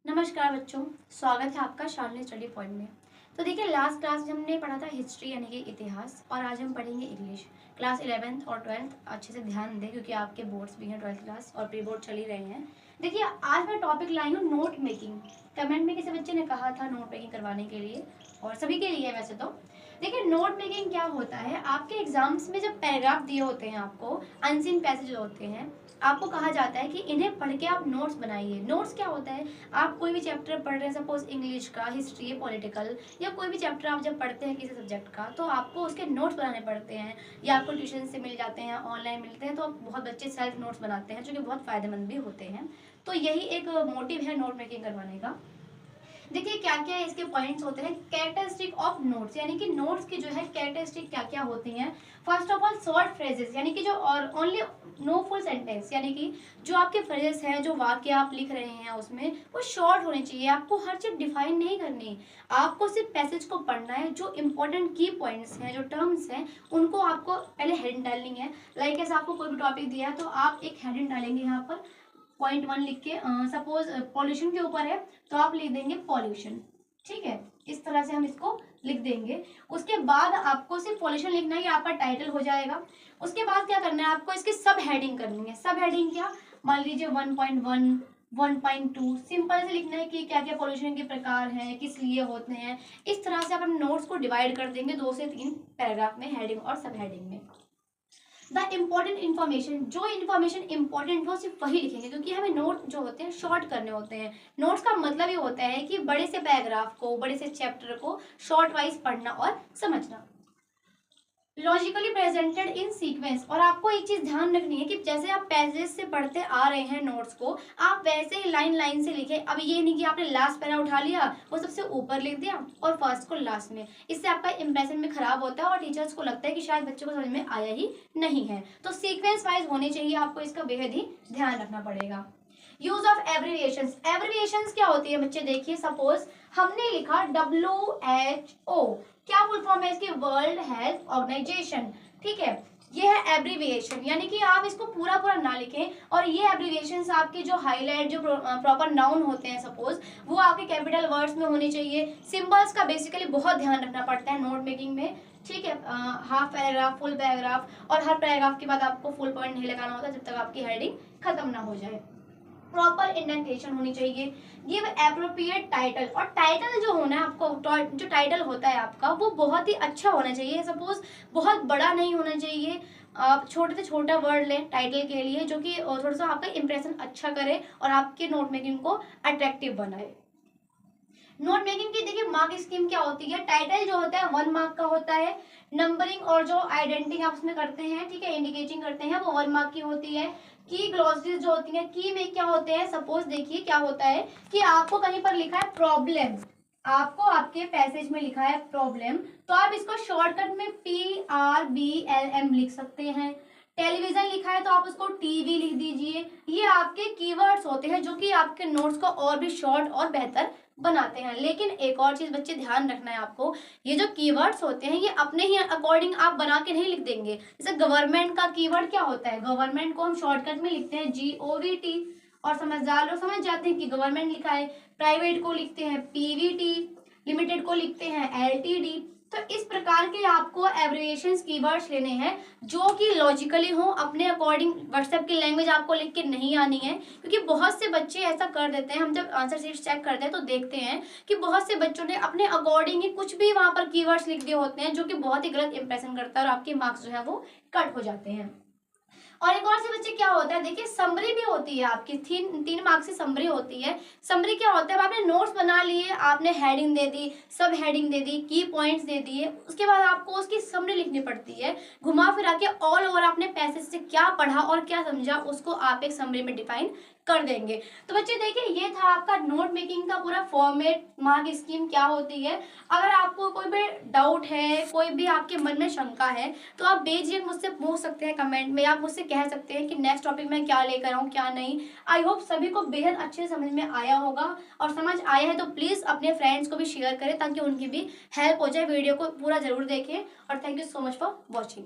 नमस्कार बच्चों, स्वागत है आपका शालिनी स्टडी पॉइंट में। तो देखिए, लास्ट क्लास में हमने पढ़ा था हिस्ट्री यानी कि इतिहास, और आज हम पढ़ेंगे इंग्लिश। क्लास 11th और 12th अच्छे से ध्यान दें क्योंकि आपके बोर्ड्स भी हैं, 12th क्लास और प्री बोर्ड चल ही रहे हैं। देखिए, आज मैं टॉपिक लाई हूँ नोट मेकिंग। कमेंट में किसी बच्चे ने कहा था नोट मेकिंग करवाने के लिए, और सभी के लिए वैसे तो। देखिए, नोट मेकिंग क्या होता है, आपके एग्जाम्स में जब पैराग्राफ दिए होते हैं, आपको अनसीन पैसेज होते हैं, आपको कहा जाता है कि इन्हें पढ़ के आप नोट्स बनाइए। नोट्स क्या होता है, आप कोई भी चैप्टर पढ़ रहे हैं, सपोज इंग्लिश का, हिस्ट्री, पॉलिटिकल, या कोई भी चैप्टर आप जब पढ़ते हैं किसी सब्जेक्ट का, तो आपको उसके नोट्स बनाने पड़ते हैं, या आपको ट्यूशन से मिल जाते हैं, ऑनलाइन मिलते हैं। तो बहुत बच्चे सेल्फ नोट्स बनाते हैं जो कि बहुत फायदेमंद भी होते हैं। तो यही एक मोटिव है नोट मेकिंग करवाने का। देखिए, क्या क्या इसके पॉइंट्स होते हैं। कैरेक्टरिस्टिक ऑफ नोट्स, यानी कि नोट्स की जो है कैरेक्टरिस्टिक क्या क्या होती हैं। First of all, short phrases, यानी कि जो और ओनली नो फुल सेंटेंस, यानी कि जो आपके फ्रेजेस हैं, जो वाक्य आप लिख रहे हैं उसमें वो शॉर्ट होने चाहिए। आपको हर चीज डिफाइन नहीं करनी, आपको सिर्फ पैसेज को पढ़ना है। जो इंपॉर्टेंट की पॉइंट्स हैं, जो टर्म्स हैं, उनको आपको पहले हेडिंग डालनी है। लाइक ऐसे आपको कोई भी टॉपिक दिया है तो आप एक हेडिंग डालेंगे यहाँ पर, पॉइंट 1 लिख के। सपोज पॉल्यूशन के ऊपर है तो आप लिख देंगे पॉल्यूशन, ठीक है। इस तरह से हम इसको लिख देंगे। उसके बाद आपको सिर्फ पॉल्यूशन लिखना है, ये आपका टाइटल हो जाएगा। उसके बाद क्या करना है, आपको इसकी सब हेडिंग करनी है। सब हेडिंग क्या, मान लीजिए 1.1, 1.2, सिंपल से लिखना है कि क्या क्या पॉल्यूशन के प्रकार हैं, किस लिए होते हैं। इस तरह से आप अपने नोट्स को डिवाइड कर देंगे 2 से 3 पैराग्राफ में, हेडिंग और सब हेडिंग में। द इम्पोर्टेंट इन्फॉर्मेशन, जो इन्फॉर्मेशन इंपॉर्टेंट हो सिर्फ वही लिखेंगे, क्योंकि हमें नोट जो होते हैं शॉर्ट करने होते हैं। नोट्स का मतलब ये होता है कि बड़े से पैराग्राफ को, बड़े से चैप्टर को शॉर्ट वाइज पढ़ना और समझना। लॉजिकली प्रेजेंटेड इन सीक्वेंस, और आपको एक चीज ध्यान रखनी है कि जैसे आप पैसेज से पढ़ते आ रहे हैं नोट्स को, आप वैसे ही लाइन लाइन से लिखें। अब ये नहीं कि आपने लास्ट पैरा उठा लिया, वो सबसे ऊपर लिख दिया और फर्स्ट को लास्ट में। इससे आपका इंप्रेशन में खराब होता है और टीचर्स को लगता है कि शायद बच्चों को समझ में आया ही नहीं है। तो सीक्वेंस वाइज होने चाहिए, आपको इसका बेहद ही ध्यान रखना पड़ेगा। यूज ऑफ एब्रिविएशंस, एब्रिविएशंस क्या होती है बच्चे, देखिए सपोज हमने लिखा WHO, क्या फुल फॉर्म है इसकी, वर्ल्ड हेल्थ ऑर्गेनाइजेशन, ठीक है। ये है एब्रिविएशन, यानी कि आप इसको पूरा पूरा ना लिखें, और ये एब्रिविएशंस आपके जो हाईलाइट, जो प्रॉपर नाउन होते हैं सपोज, वो आपके कैपिटल वर्ड्स में होने चाहिए। सिंबल्स का बेसिकली बहुत ध्यान रखना पड़ता है नोट मेकिंग में, ठीक है। हाफ पैराग्राफ, फुल पैराग्राफ, और हर पैराग्राफ के बाद आपको फुल पॉइंट नहीं लगाना होता जब तक आपकी हेडिंग खत्म ना हो जाए। प्रॉपर इंडेंटेशन होनी चाहिए। गिव एप्रोप्रिएट टाइटल, और टाइटल जो होना है आपको, जो टाइटल होता है आपका, वो बहुत ही अच्छा होना चाहिए। सपोज बहुत बड़ा नहीं होना चाहिए, आप छोटे से छोटा वर्ड लें टाइटल के लिए, जो कि थोड़ा सा आपका इंप्रेशन अच्छा करे और आपके नोट मेकिंग को अट्रैक्टिव बनाए। नोट मेकिंग की देखिए मार्क स्कीम क्या होती है। टाइटल जो होता है 1 मार्क का होता है। नंबरिंग और जो आइडेंटिटी आप उसमें करते हैं, ठीक है, इंडिकेटिंग करते हैं, वो 1 मार्क की होती है। की ग्लॉसरीज जो होती है, की में क्या होते हैं, सपोज देखिए क्या होता है कि आपको कहीं पर लिखा है प्रॉब्लम, आपको आपके पैसेज में लिखा है प्रॉब्लम, तो आप इसको शॉर्टकट में PRBLM लिख सकते हैं। टेलीविजन लिखा है तो आप उसको टीवी लिख दीजिए। ये आपके कीवर्ड्स होते हैं जो कि आपके नोट्स को और भी शॉर्ट और बेहतर बनाते हैं। लेकिन एक और चीज बच्चे ध्यान रखना है आपको, ये जो कीवर्ड्स होते हैं ये अपने ही अकॉर्डिंग आप बना के नहीं लिख देंगे। जैसे गवर्नमेंट का कीवर्ड क्या होता है, गवर्नमेंट को हम शॉर्टकट में लिखते हैं GOVT, और समझदार लोग समझ जाते हैं कि गवर्नमेंट लिखा है। प्राइवेट को लिखते हैं PVT, लिमिटेड को लिखते हैं LTD। तो इस प्रकार के आपको एब्रिविएशंस कीवर्ड्स लेने हैं जो कि लॉजिकली हो, अपने अकॉर्डिंग। व्हाट्सएप की लैंग्वेज आपको लिख के नहीं आनी है, क्योंकि बहुत से बच्चे ऐसा कर देते हैं। हम जब आंसर शीट चेक करते हैं तो देखते हैं कि बहुत से बच्चों ने अपने अकॉर्डिंग ही कुछ भी वहां पर कीवर्ड्स लिख दिए होते हैं, जो कि बहुत ही गलत इंप्रेशन करता है और आपके मार्क्स जो है वो कट हो जाते हैं। और एक और से बच्चे क्या होता है, देखिए समरी भी होती है आपकी, 3 मार्क्स की समरी होती है। समरी क्या होता है, आपने नोट्स बना लिए, आपने हेडिंग दे दी, सब हेडिंग दे दी, की पॉइंट्स दे दिए, उसके बाद आपको उसकी समरी लिखनी पड़ती है। घुमा फिरा के ऑल ओवर आपने पैसेज से क्या पढ़ा और क्या समझा, उसको आप एक समरी में डिफाइन कर देंगे। तो बच्चे देखिए, ये था आपका नोट मेकिंग का पूरा फॉर्मेट, मार्क स्कीम क्या होती है। अगर आपको कोई भी डाउट है, कोई भी आपके मन में शंका है, तो आप बेझिझक मुझसे पूछ सकते हैं कमेंट में, आप मुझसे कह सकते हैं कि नेक्स्ट टॉपिक में क्या लेकर आऊँ क्या नहीं। आई होप सभी को बेहद अच्छे समझ में आया होगा, और समझ आया है तो प्लीज़ अपने फ्रेंड्स को भी शेयर करें ताकि उनकी भी हेल्प हो जाए। वीडियो को पूरा जरूर देखें, और thank you so much for watching.